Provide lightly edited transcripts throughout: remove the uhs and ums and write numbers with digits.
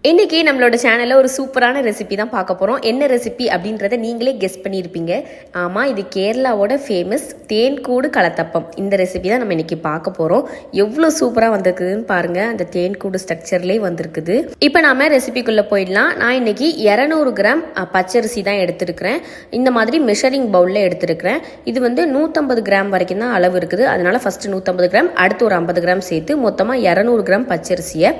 இன்றைக்கி நம்மளோட சேனலில் ஒரு சூப்பரான ரெசிபி தான் பார்க்க போகிறோம். என்ன ரெசிபி அப்படின்றத நீங்களே கெஸ் பண்ணியிருப்பீங்க. ஆமாம், இது கேரளாவோட ஃபேமஸ் தேன்கூடு கலத்தப்பம். இந்த ரெசிபி தான் நம்ம இன்றைக்கி பார்க்க போகிறோம். எவ்வளோ சூப்பராக வந்திருக்குதுன்னு பாருங்கள். அந்த தேன்கூடு ஸ்ட்ரக்சர்லேயே வந்திருக்குது. இப்போ நாம் ரெசிபிக்குள்ளே போயிடலாம். நான் இன்றைக்கி 200 கிராம் பச்சரிசி தான் எடுத்துருக்கிறேன். இந்த மாதிரி மெஷரிங் பவுலில் எடுத்துருக்கிறேன். இது வந்து 150 கிராம் வரைக்கும் தான் அளவு இருக்குது. அதனால் ஃபஸ்ட்டு 150 கிராம், அடுத்து ஒரு 50 கிராம் சேர்த்து மொத்தமாக 200 கிராம் பச்சரிசியை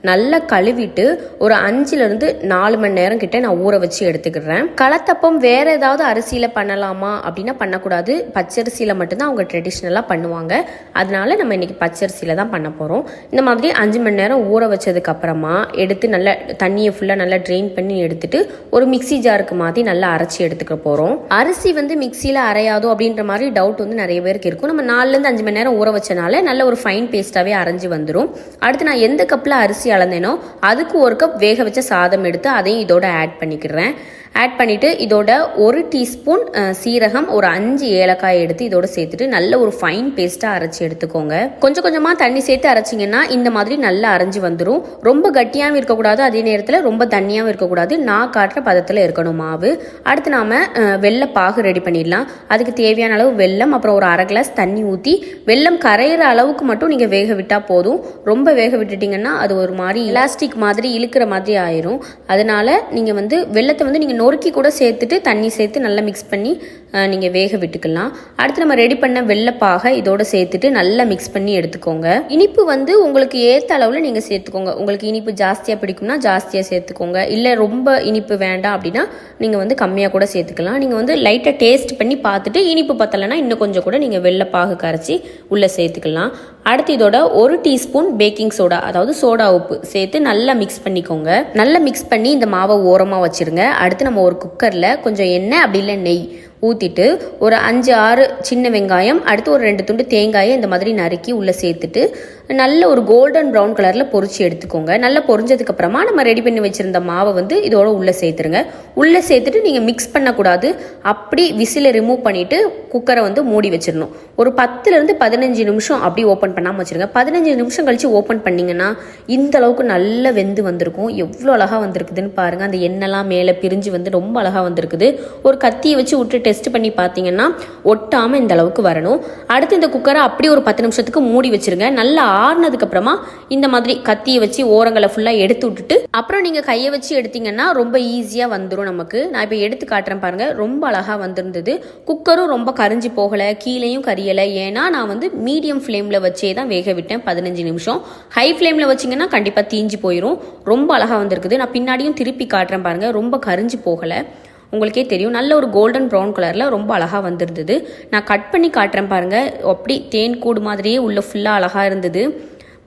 நல்லா கழுவிட்டு ஒரு 5லிருந்து 4 மணி நேரம் கிட்ட நான் ஊற வச்சு எடுத்துக்கிறேன். கலத்தப்பம் வேற ஏதாவது அரிசியில பண்ணலாமா அப்படின்னா பண்ணக்கூடாது. பச்சரிசியில மட்டும்தான் அவங்க ட்ரெடிஷ்னலா பண்ணுவாங்க. அதனால நம்ம இன்னைக்கு பச்சரிசியில தான் பண்ண போறோம். இந்த மாதிரி 5 மணி நேரம் ஊற வச்சதுக்கு அப்புறமா எடுத்து நல்லா தண்ணியை ஃபுல்லா நல்லா ட்ரெயின் பண்ணி எடுத்துட்டு ஒரு மிக்சி ஜாருக்கு மாற்றி நல்லா அரைச்சி எடுத்துக்க போறோம். அரிசி வந்து மிக்சியில அரையாதோ அப்படின்ற மாதிரி டவுட் வந்து நிறைய பேருக்கு இருக்கும். நம்ம 4லிருந்து 5 மணி நேரம் ஊற வச்சனால நல்ல ஒரு ஃபைன் பேஸ்டாவே அரைஞ்சு வந்துடும். அடுத்து நான் எந்த கப்ல அரிசி அளந்தேனோ அதுக்கு ஒரு கப் வேக வச்ச சாதம் எடுத்து அதையும் இதோட ஆட் பண்ணிக்கிறேன். ஆட் பண்ணிவிட்டு இதோட 1 டீஸ்பூன் சீரகம், ஒரு 5 ஏலக்காய் எடுத்து இதோட சேர்த்துட்டு நல்ல ஒரு ஃபைன் பேஸ்ட்டாக அரைச்சி எடுத்துக்கோங்க. கொஞ்சம் கொஞ்சமாக தண்ணி சேர்த்து அரைச்சிங்கன்னா இந்த மாதிரி நல்லா அரைஞ்சி வந்துடும். ரொம்ப கட்டியாகவும் இருக்கக்கூடாது, அதே நேரத்தில் ரொம்ப தண்ணியாகவும் இருக்கக்கூடாது. நான் காட்டுற பதத்தில் இருக்கணும் மாவு. அடுத்து நாம் வெள்ளை பாகு ரெடி பண்ணிடலாம். அதுக்கு தேவையான அளவு வெல்லம், அப்புறம் ஒரு 1/2 கிளாஸ் தண்ணி ஊற்றி வெல்லம் கரையிற அளவுக்கு மட்டும் நீங்கள் வேக விட்டால் போதும். ரொம்ப வேக விட்டுட்டிங்கன்னா அது ஒரு மாதிரி எலாஸ்டிக் மாதிரி இழுக்கிற மாதிரி ஆயிரும். அதனால நீங்கள் வந்து வெள்ளத்தை வந்து நீங்கள் நொறுக்கி கூட சேர்த்துட்டு தண்ணி சேர்த்து நல்லா மிக்ஸ் பண்ணி நீங்கள் வேக விட்டுக்கலாம். அடுத்து நம்ம ரெடி பண்ண வெள்ளைப்பாகை இதோட சேர்த்துட்டு நல்லா மிக்ஸ் பண்ணி எடுத்துக்கோங்க. இனிப்பு வந்து உங்களுக்கு ஏற்ற அளவில் நீங்கள் சேர்த்துக்கோங்க. உங்களுக்கு இனிப்பு ஜாஸ்தியாக பிடிக்கும்னா ஜாஸ்தியாக சேர்த்துக்கோங்க. இல்லை ரொம்ப இனிப்பு வேண்டாம் அப்படின்னா நீங்கள் வந்து கம்மியாக கூட சேர்த்துக்கலாம். நீங்கள் வந்து லைட்டாக டேஸ்ட் பண்ணி பார்த்துட்டு இனிப்பு பத்தலைன்னா இன்னும் கொஞ்சம் கூட நீங்கள் வெள்ளைப்பாகு கரைச்சி உள்ளே சேர்த்துக்கலாம். அடுத்து இதோட 1 டீஸ்பூன் பேக்கிங் சோடா, அதாவது சோடா உப்பு சேர்த்து நல்லா மிக்ஸ் பண்ணிக்கோங்க. நல்லா மிக்ஸ் பண்ணி இந்த மாவை ஓரமாக வச்சிருங்க. அடுத்து நம்ம ஒரு குக்கரில் கொஞ்சம் எண்ணெய் அப்படி இல்லை நெய் ஊற்றிட்டு ஒரு 5-6 சின்ன வெங்காயம், அடுத்து ஒரு 2 துண்டு தேங்காயை இந்த மாதிரி நறுக்கி உள்ளே சேர்த்துட்டு நல்ல ஒரு கோல்டன் ப்ரௌன் கலரில் பொரிச்சு எடுத்துக்கோங்க. நல்லா பொரிஞ்சதுக்கு அப்புறமா நம்ம ரெடி பண்ணி வச்சுருந்த மாவை வந்து இதோட உள்ளே சேர்த்துருங்க. உள்ளே சேர்த்துட்டு நீங்கள் மிக்ஸ் பண்ணக்கூடாது. அப்படி விசிலை ரிமூவ் பண்ணிவிட்டு குக்கரை வந்து மூடி வச்சிடணும். ஒரு 10லிருந்து 15 நிமிஷம் அப்படி ஓப்பன் பண்ணாமல் வச்சுருங்க. 15 நிமிஷம் கழித்து ஓப்பன் பண்ணிங்கன்னா இந்த அளவுக்கு நல்லா வெந்து வந்திருக்கும். எவ்வளோ அழகாக வந்திருக்குதுன்னு பாருங்கள். அந்த எண்ணெய்லாம் மேலே பிரிஞ்சு வந்து ரொம்ப அழகாக வந்திருக்குது. ஒரு கத்தியை வச்சு விட்டு டெஸ்ட் பண்ணி பார்த்தீங்கன்னா ஒட்டாமல் இந்த அளவுக்கு வரணும். அடுத்து இந்த குக்கரை அப்படி ஒரு 10 நிமிஷத்துக்கு மூடி வச்சிருங்க. நல்லா ஆறுனதுக்கு அப்புறமா இந்த மாதிரி கத்தியை வச்சு ஓரங்களை ஃபுல்லாக எடுத்து விட்டுட்டு அப்புறம் நீங்கள் கையை வச்சு எடுத்தீங்கன்னா ரொம்ப ஈஸியாக வந்துடும் நமக்கு. நான் இப்போ எடுத்து காட்டுறேன் பாருங்க. ரொம்ப அழகாக வந்திருந்தது. குக்கரும் ரொம்ப கரிஞ்சு போகலை, கீழேயும் கரியலை. ஏன்னா நான் வந்து மீடியம் ஃப்ளேமில் வச்சே தான் வேக விட்டேன் 15 நிமிஷம். ஹை ஃப்ளேமில் வச்சிங்கன்னா கண்டிப்பாக தீஞ்சு போயிடும். ரொம்ப அழகாக வந்திருக்குது. நான் பின்னாடியும் திருப்பி காட்டுறேன் பாருங்க. ரொம்ப கரிஞ்சு போகலை, உங்களுக்கே தெரியும். நல்ல ஒரு கோல்டன் ப்ரௌன் கலரில் ரொம்ப அழகாக வந்திருந்தது. நான் கட் பண்ணி காட்டுறேன் பாருங்கள். அப்படி தேன் கூடு மாதிரியே உள்ள ஃபுல்லாக அழகாக இருந்தது.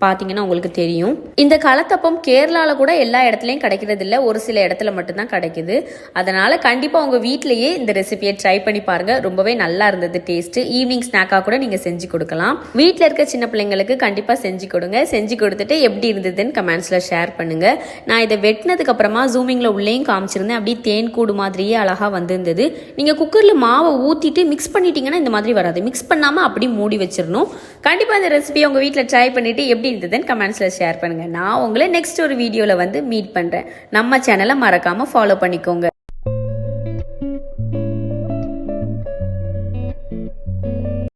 பார்த்தீங்கன்னா உங்களுக்கு தெரியும். இந்த கலத்தப்பம் கேரளாவில் கூட எல்லா இடத்துலையும் கிடைக்கிறது இல்லை, ஒரு சில இடத்துல மட்டும்தான் கிடைக்குது. அதனால் கண்டிப்பாக உங்கள் வீட்டிலையே இந்த ரெசிபியை ட்ரை பண்ணி பாருங்கள். ரொம்பவே நல்லா இருந்தது டேஸ்ட்டு. ஈவினிங் ஸ்நாக்காக கூட நீங்கள் செஞ்சு கொடுக்கலாம். வீட்டில் இருக்க சின்ன பிள்ளைங்களுக்கு கண்டிப்பாக செஞ்சு கொடுங்க. செஞ்சு கொடுத்துட்டு எப்படி இருந்ததுன்னு கமெண்ட்ஸில் ஷேர் பண்ணுங்கள். நான் இதை வெட்டினதுக்கு அப்புறமா ஜூமிங்கில் உள்ளேயும் காமிச்சிருந்தேன். அப்படியே தேன் கூடு மாதிரியே அழகாக வந்திருந்தது. நீங்கள் குக்கரில் மாவை ஊற்றிட்டு மிக்ஸ் பண்ணிட்டீங்கன்னா இந்த மாதிரி வராது. மிக்ஸ் பண்ணாமல் அப்படி மூடி வச்சிடணும். கண்டிப்பாக இந்த ரெசிபியை உங்கள் வீட்டில் ட்ரை பண்ணிவிட்டு எப்படி இருந்ததுன்னு கமெண்ட்ஸில் ஷேர் பண்ணுங்கள். நான் உங்களை நெக்ஸ்ட் ஒரு வீடியோவில் வந்து மீட் பண்ணுறேன். நம்ம சேனலை மறக்காமல் ஃபாலோ பண்ணிக்கோங்க.